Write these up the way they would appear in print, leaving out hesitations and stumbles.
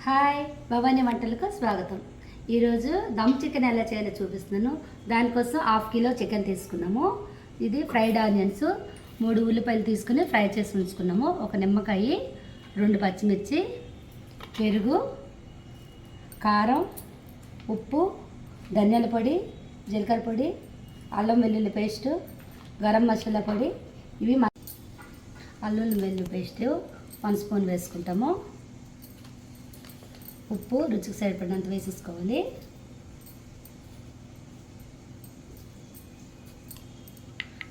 Hi Bhavani వంటలకు స్వాగతం. ఈరోజు దమ్ చికెన్ ఎలా చేయాలో చూపిస్తున్నాను. దానికోసం 1/2 కిలో చికెన్ తీసుకున్నాము. ఇది ఫ్రైడ్ ఆనియన్స్ 3 ఉల్లిపాయలు తీసుకుని ఫ్రై చేసి ఉంచుకున్నాము. ఒక నిమ్మకాయ, 2 పచ్చిమిర్చి, పెరుగు, కారం, ఉప్పు, ధనియాల పొడి, జీలకర్ర పొడి, అల్లం వెల్లుల్లి పేస్టు, గరం మసాలా పొడి. ఇవి అల్లం వెల్లుల్లి పేస్టు 1 స్పూన్ వేసుకుంటాము. ఉప్పు రుచికి సరిపడినంత వేసేసుకోవాలి.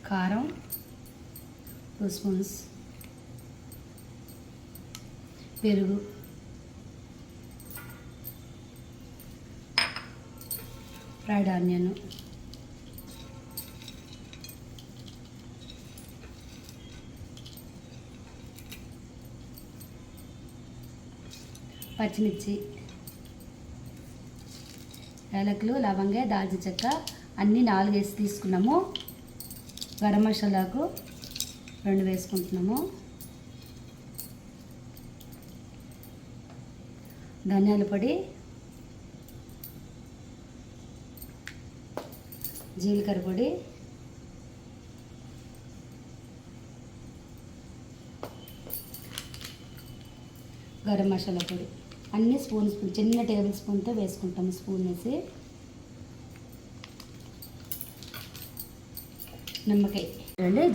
కారం 2 స్పూన్స్, పెరుగు, ఫ్రైడ్ ఆనియన్, పచ్చిమిర్చి, యాలకులు, లవంగ, దాల్చిన చెక్క అన్నీ 4 వేసి తీసుకున్నాము. గరం మసాలాకు 2 వేసుకుంటున్నాము. ధనియాల పొడి, జీలకర్ర పొడి, గరం మసాలా పొడి అన్నీ స్పూన్ చిన్న టేబుల్ స్పూన్తో వేసుకుంటాము. స్పూన్ వేసి నిమ్మకాయ,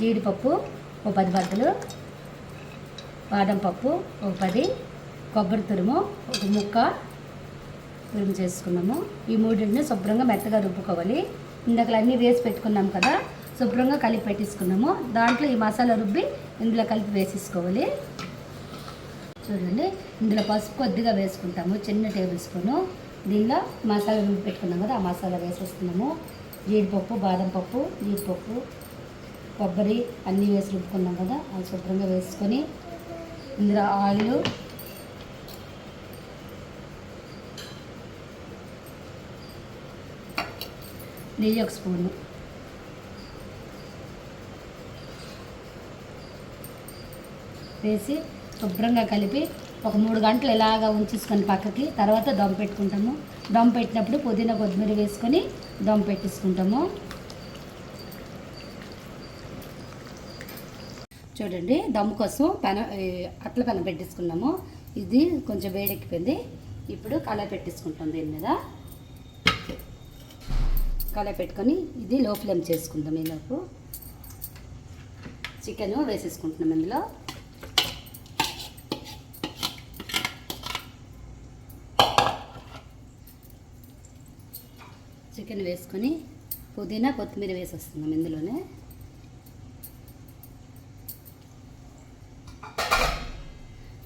జీడిపప్పు ఒక 10 బద్దలు, బాదం పప్పు ఒక 10, కొబ్బరి తురుము ఒక ముక్క తురుము చేసుకున్నాము. ఈ 3 శుభ్రంగా మెత్తగా రుబ్బుకోవాలి. ఇందాక అన్నీ వేసి పెట్టుకున్నాం కదా, శుభ్రంగా కలిపి పెట్టేసుకున్నాము. దాంట్లో ఈ మసాలా రుబ్బి ఇందులో కలిపి వేసేసుకోవాలి. చూడండి, ఇందులో పసుపు కొద్దిగా వేసుకుంటాము, చిన్న టేబుల్ స్పూను. దీనిలో మసాలా రుబ్బి పెట్టుకున్నాం కదా, ఆ మసాలా వేసేస్తున్నాము. జీడిపప్పు, బాదం పప్పు, జీడిపప్పు, కొబ్బరి అన్నీ వేసి రుబ్బుకున్నాం కదా, అది శుభ్రంగా వేసుకొని ఇందులో ఆయిల్, నెయ్యి 1 స్పూను వేసి శుభ్రంగా కలిపి ఒక 3 గంటలు ఇలాగా ఉంచేసుకొని పక్కకి, తర్వాత దమ్ పెట్టుకుంటాము. దమ్ పెట్టినప్పుడు పుదీనా, కొత్తిమీర వేసుకొని దమ్ పెట్టేసుకుంటాము. చూడండి, దమ్ కోసం అట్ల పెనం పెట్టేసుకున్నాము. ఇది కొంచెం వేడెక్కిపోయింది. ఇప్పుడు కళాయి పెట్టేసుకుంటాం. దీని మీద కళాయి పెట్టుకొని ఇది లో ఫ్లేమ్ చేసుకుంటాం. ఈలోపు చికెన్ వేసేసుకుంటున్నాం. ఇందులో చికెన్ వేసుకొని పుదీనా, కొత్తిమీర వేసేస్తున్నాం. ఇందులోనే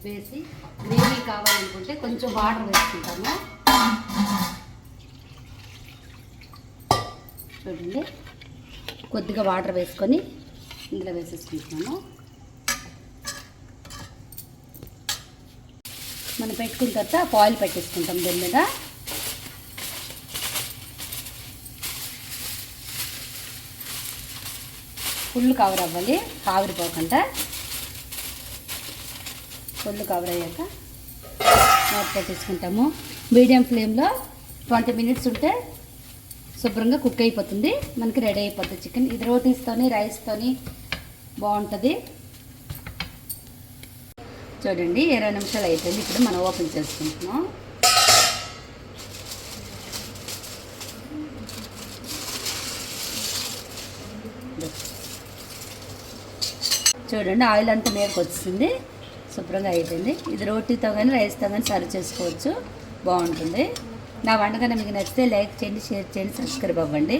వేసి గ్రేవీ కావాలనుకుంటే కొంచెం వాటర్ వేసుకుంటాము. చూడండి, కొద్దిగా వాటర్ వేసుకొని ఇందులో వేసేసుకుంటున్నాము. మనం పెట్టుకున్న తర్వాత ఆయిల్ పెట్టేసుకుంటాం. దీని మీద ఫుల్ కవర్ అవ్వాలి, ఆవిరిపోకుండా. ఫుల్ కవర్ అయ్యాక మూత పెట్టేసుకుంటాము. మీడియం ఫ్లేమ్లో 20 మినిట్స్ ఉంటే శుభ్రంగా కుక్ అయిపోతుంది. మనకి రెడీ అయిపోతుంది చికెన్. ఇది రోటీస్తోని, రైస్తోని బాగుంటుంది. చూడండి, 20 నిమిషాలు అయిపోయింది. ఇప్పుడు మనం ఓపెన్ చేసుకుంటున్నాం. చూడండి, ఆయిల్ అంతా మీదకి వచ్చింది. శుభ్రంగా అయిపోయింది. ఇది రోటీతో కానీ రైస్తో కానీ సర్వ్ చేసుకోవచ్చు, బాగుంటుంది. నా వంటకన్నా మీకు నచ్చితే లైక్ చేయండి, షేర్ చేయండి, సబ్స్క్రైబ్ అవ్వండి.